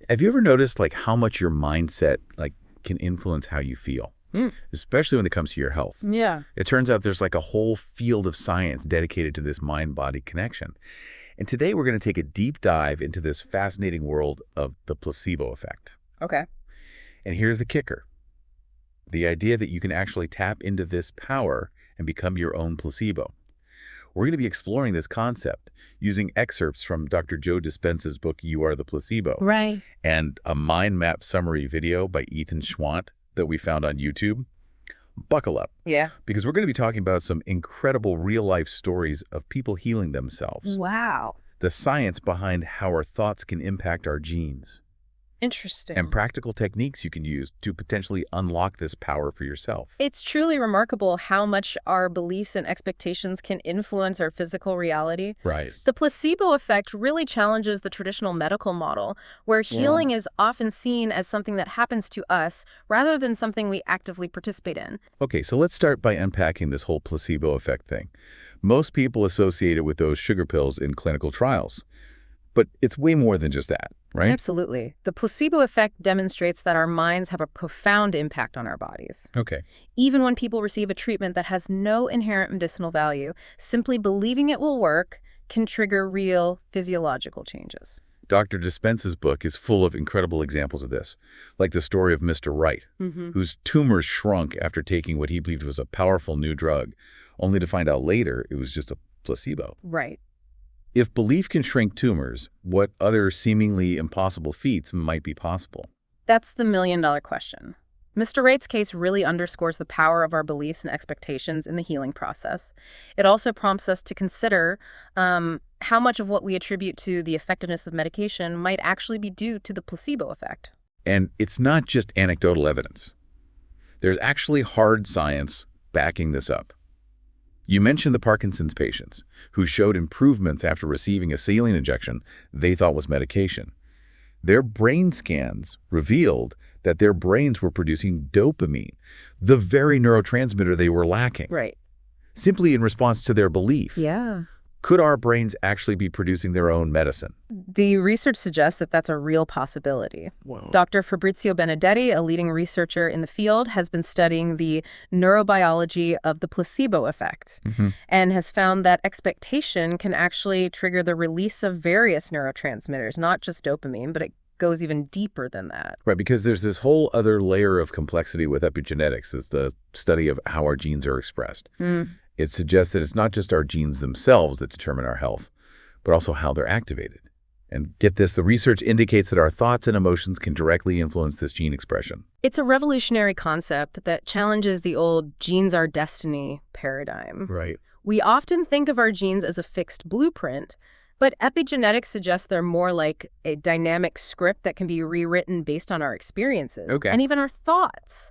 Have you ever noticed like how much your mindset can influence how you feel, especially when it comes to your health? Yeah. It turns out there's like a whole field of science dedicated to this mind-body connection. And today we're going to take a deep dive into this fascinating world of the placebo effect. Okay. And here's the kicker. The idea that you can actually tap into this power and become your own placebo. We're going to be exploring this concept using excerpts from Dr. Joe Dispenza's book, You Are the Placebo, Right. and a mind map summary video by Ethan Schwant that we found on YouTube. Buckle up. Yeah. Because we're going to be talking about some incredible real-life stories of people healing themselves. Wow. The science behind how our thoughts can impact our genes. Interesting. And practical techniques you can use to potentially unlock this power for yourself. It's truly remarkable how much our beliefs and expectations can influence our physical reality. Right. The placebo effect really challenges the traditional medical model, where healing is often seen as something that happens to us rather than something we actively participate in. Okay, so let's start by unpacking this whole placebo effect thing. Most people associate it with those sugar pills in clinical trials. But it's way more than just that, right? Absolutely. The placebo effect demonstrates that our minds have a profound impact on our bodies. Okay. Even when people receive a treatment that has no inherent medicinal value, simply believing it will work can trigger real physiological changes. Dr. Dispenza's book is full of incredible examples of this, like the story of Mr. Wright, whose tumors shrunk after taking what he believed was a powerful new drug, only to find out later it was just a placebo. Right. If belief can shrink tumors, what other seemingly impossible feats might be possible? That's the million-dollar question. Mr. Wright's case really underscores the power of our beliefs and expectations in the healing process. It also prompts us to consider how much of what we attribute to the effectiveness of medication might actually be due to the placebo effect. And it's not just anecdotal evidence. There's actually hard science backing this up. You mentioned the Parkinson's patients who showed improvements after receiving a saline injection they thought was medication. Their brain scans revealed that their brains were producing dopamine, the very neurotransmitter they were lacking, Right. simply in response to their belief. Yeah. Could our brains actually be producing their own medicine? The research suggests that that's a real possibility. Whoa. Dr. Fabrizio Benedetti, a leading researcher in the field, has been studying the neurobiology of the placebo effect and has found that expectation can actually trigger the release of various neurotransmitters, not just dopamine, but it goes even deeper than that. Right, because there's this whole other layer of complexity with epigenetics. It's the study of how our genes are expressed. It suggests that it's not just our genes themselves that determine our health, but also how they're activated. And get this, the research indicates that our thoughts and emotions can directly influence this gene expression. It's a revolutionary concept that challenges the old genes are destiny paradigm. Right. We often think of our genes as a fixed blueprint, but epigenetics suggests they're more like a dynamic script that can be rewritten based on our experiences and even our thoughts.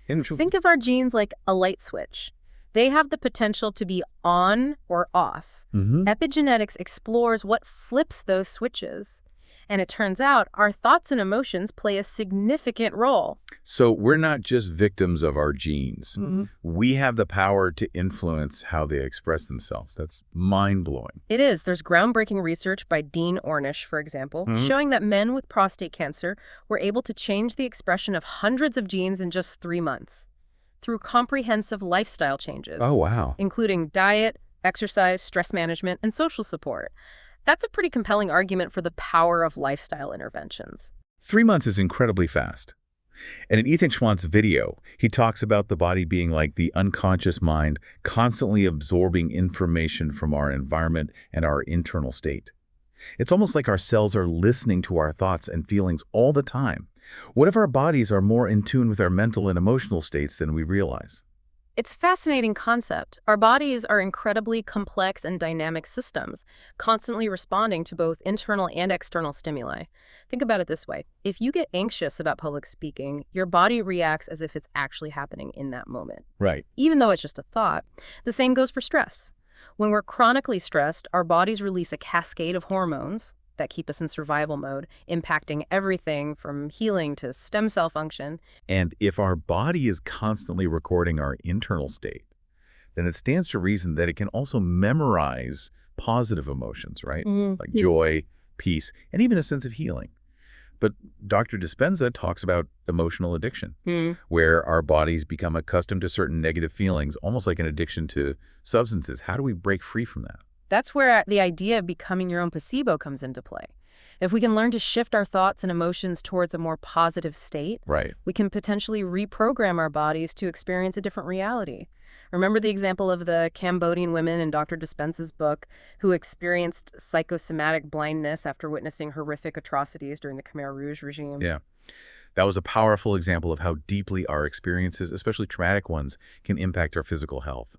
Think of our genes like a light switch. They have the potential to be on or off. Epigenetics explores what flips those switches. And it turns out our thoughts and emotions play a significant role. So we're not just victims of our genes. We have the power to influence how they express themselves. That's mind-blowing. It is. There's groundbreaking research by Dean Ornish, for example, showing that men with prostate cancer were able to change the expression of hundreds of genes in just 3 months through comprehensive lifestyle changes. Oh, wow. Including diet, exercise, stress management, and social support. That's a pretty compelling argument for the power of lifestyle interventions. 3 months is incredibly fast. And in Ethan Schwant's video, he talks about the body being like the unconscious mind, constantly absorbing information from our environment and our internal state. It's almost like our cells are listening to our thoughts and feelings all the time. What if our bodies are more in tune with our mental and emotional states than we realize? It's a fascinating concept. Our bodies are incredibly complex and dynamic systems, constantly responding to both internal and external stimuli. Think about it this way. If you get anxious about public speaking, your body reacts as if it's actually happening in that moment, Right. even though it's just a thought. The same goes for stress. When we're chronically stressed, our bodies release a cascade of hormones that keep us in survival mode, impacting everything from healing to stem cell function. And if our body is constantly recording our internal state, then it stands to reason that it can also memorize positive emotions, right? Like joy, peace, and even a sense of healing. But Dr. Dispenza talks about emotional addiction, Hmm. where our bodies become accustomed to certain negative feelings, almost like an addiction to substances. How do we break free from that? That's where the idea of becoming your own placebo comes into play. If we can learn to shift our thoughts and emotions towards a more positive state, Right. we can potentially reprogram our bodies to experience a different reality. Remember the example of the Cambodian women in Dr. Dispenza's book who experienced psychosomatic blindness after witnessing horrific atrocities during the Khmer Rouge regime? Yeah. That was a powerful example of how deeply our experiences, especially traumatic ones, can impact our physical health.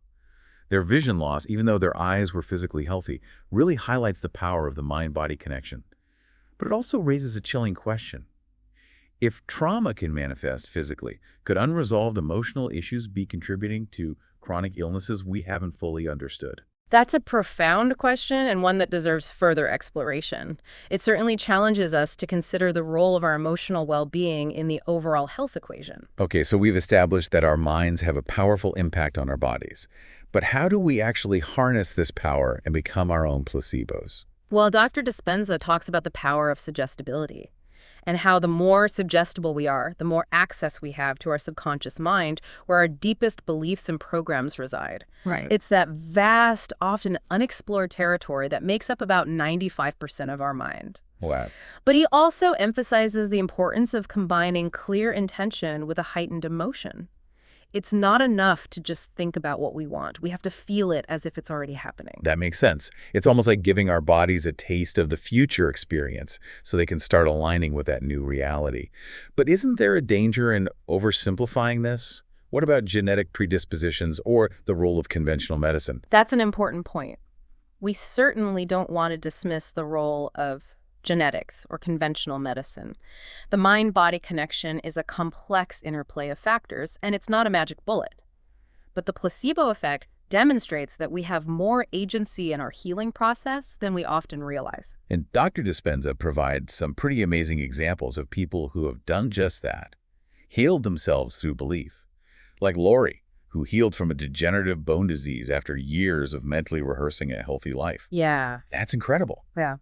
Their vision loss, even though their eyes were physically healthy, really highlights the power of the mind-body connection. But it also raises a chilling question. If trauma can manifest physically, could unresolved emotional issues be contributing to chronic illnesses we haven't fully understood? That's a profound question and one that deserves further exploration. It certainly challenges us to consider the role of our emotional well-being in the overall health equation. Okay, so we've established that our minds have a powerful impact on our bodies. But how do we actually harness this power and become our own placebos? Well, Dr. Dispenza talks about the power of suggestibility and how the more suggestible we are, the more access we have to our subconscious mind, where our deepest beliefs and programs reside. Right. It's that vast, often unexplored territory that makes up about 95% of our mind. Wow. But he also emphasizes the importance of combining clear intention with a heightened emotion. It's not enough to just think about what we want. We have to feel it as if it's already happening. That makes sense. It's almost like giving our bodies a taste of the future experience so they can start aligning with that new reality. But isn't there a danger in oversimplifying this? What about genetic predispositions or the role of conventional medicine? That's an important point. We certainly don't want to dismiss the role of genetics or conventional medicine. The mind-body connection is a complex interplay of factors, and it's not a magic bullet. But the placebo effect demonstrates that we have more agency in our healing process than we often realize. And Dr. Dispenza provides some pretty amazing examples of people who have done just that, healed themselves through belief. Like Lori, who healed from a degenerative bone disease after years of mentally rehearsing a healthy life. Yeah. That's incredible. Yeah.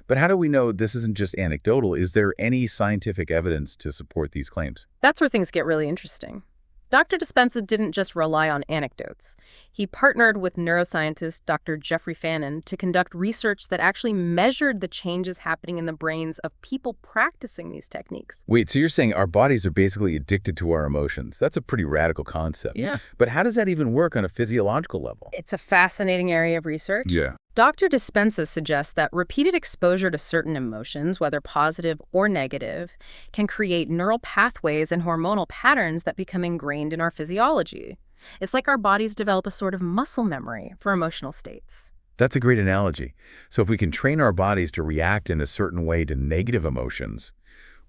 But how do we know this isn't just anecdotal? Is there any scientific evidence to support these claims? That's where things get really interesting. Dr. Dispenza didn't just rely on anecdotes. He partnered with neuroscientist Dr. Jeffrey Fannin to conduct research that actually measured the changes happening in the brains of people practicing these techniques. Wait, so you're saying our bodies are basically addicted to our emotions? That's a pretty radical concept. Yeah. But how does that even work on a physiological level? It's a fascinating area of research. Yeah. Dr. Dispenza suggests that repeated exposure to certain emotions, whether positive or negative, can create neural pathways and hormonal patterns that become ingrained in our physiology. It's like our bodies develop a sort of muscle memory for emotional states. That's a great analogy. So if we can train our bodies to react in a certain way to negative emotions,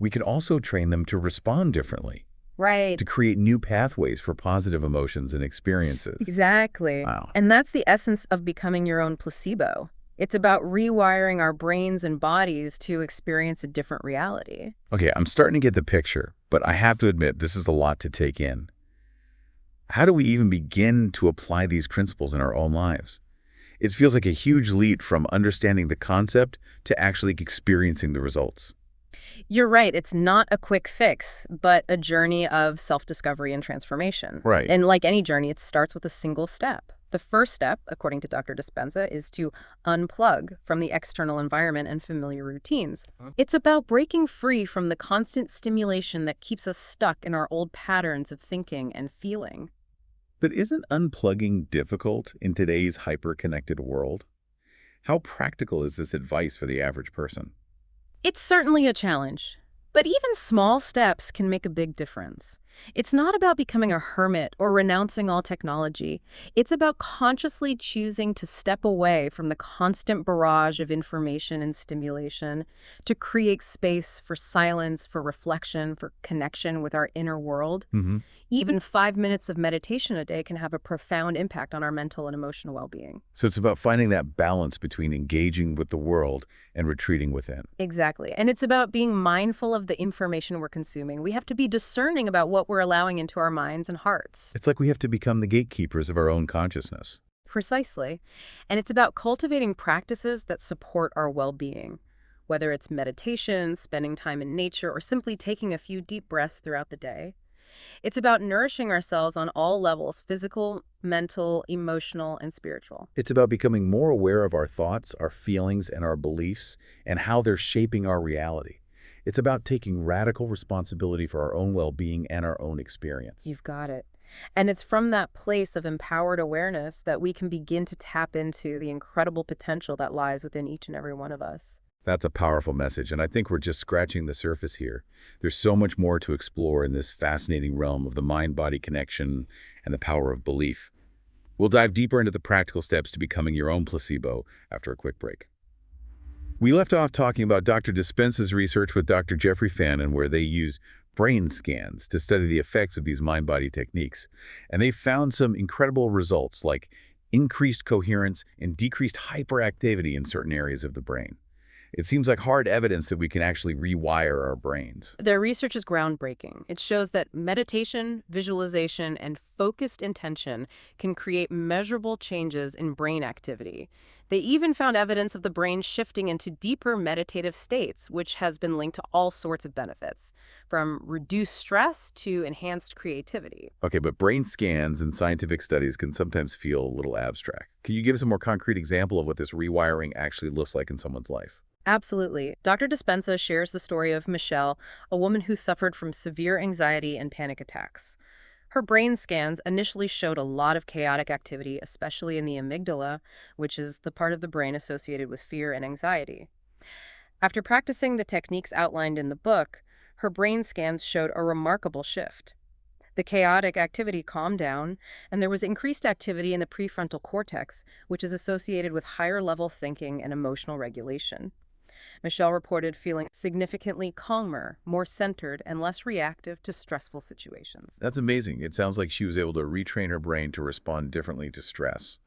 we can also train them to respond differently, Right. to create new pathways for positive emotions and experiences. Exactly. Wow. And that's the essence of becoming your own placebo. It's about rewiring our brains and bodies to experience a different reality. Okay, I'm starting to get the picture, but I have to admit this is a lot to take in. How do we even begin to apply these principles in our own lives? It feels like a huge leap from understanding the concept to actually experiencing the results. You're right. It's not a quick fix, but a journey of self-discovery and transformation. Right. And like any journey, it starts with a single step. The first step, according to Dr. Dispenza, is to unplug from the external environment and familiar routines. It's about breaking free from the constant stimulation that keeps us stuck in our old patterns of thinking and feeling. But isn't unplugging difficult in today's hyper-connected world? How practical is this advice for the average person? It's certainly a challenge, but even small steps can make a big difference. It's not about becoming a hermit or renouncing all technology. It's about consciously choosing to step away from the constant barrage of information and stimulation, to create space for silence, for reflection, for connection with our inner world. Even 5 minutes of meditation a day can have a profound impact on our mental and emotional well-being. So it's about finding that balance between engaging with the world and retreating within. Exactly. And it's about being mindful of the information we're consuming. We have to be discerning about what we're allowing into our minds and hearts. It's like we have to become the gatekeepers of our own consciousness. Precisely. And it's about cultivating practices that support our well-being, whether it's meditation, spending time in nature, or simply taking a few deep breaths throughout the day. It's about nourishing ourselves on all levels: physical, mental, emotional, and spiritual. It's about becoming more aware of our thoughts, our feelings, and our beliefs, and how they're shaping our reality. It's about taking radical responsibility for our own well-being and our own experience. You've got it. And it's from that place of empowered awareness that we can begin to tap into the incredible potential that lies within each and every one of us. That's a powerful message, and I think we're just scratching the surface here. There's so much more to explore in this fascinating realm of the mind-body connection and the power of belief. We'll dive deeper into the practical steps to becoming your own placebo after a quick break. We left off talking about Dr. Dispenza's research with Dr. Jeffrey Fannin, where they used brain scans to study the effects of these mind-body techniques. And they found some incredible results like increased coherence and decreased hyperactivity in certain areas of the brain. It seems like hard evidence that we can actually rewire our brains. Their research is groundbreaking. It shows that meditation, visualization, and focused intention can create measurable changes in brain activity. They even found evidence of the brain shifting into deeper meditative states, which has been linked to all sorts of benefits, from reduced stress to enhanced creativity. Okay, but brain scans and scientific studies can sometimes feel a little abstract. Can you give us a more concrete example of what this rewiring actually looks like in someone's life? Absolutely. Dr. Dispenza shares the story of Michelle, a woman who suffered from severe anxiety and panic attacks. Her brain scans initially showed a lot of chaotic activity, especially in the amygdala, which is the part of the brain associated with fear and anxiety. After practicing the techniques outlined in the book, her brain scans showed a remarkable shift. The chaotic activity calmed down, and there was increased activity in the prefrontal cortex, which is associated with higher level thinking and emotional regulation. Michelle reported feeling significantly calmer, more centered, and less reactive to stressful situations. That's amazing. It sounds like she was able to retrain her brain to respond differently to stress.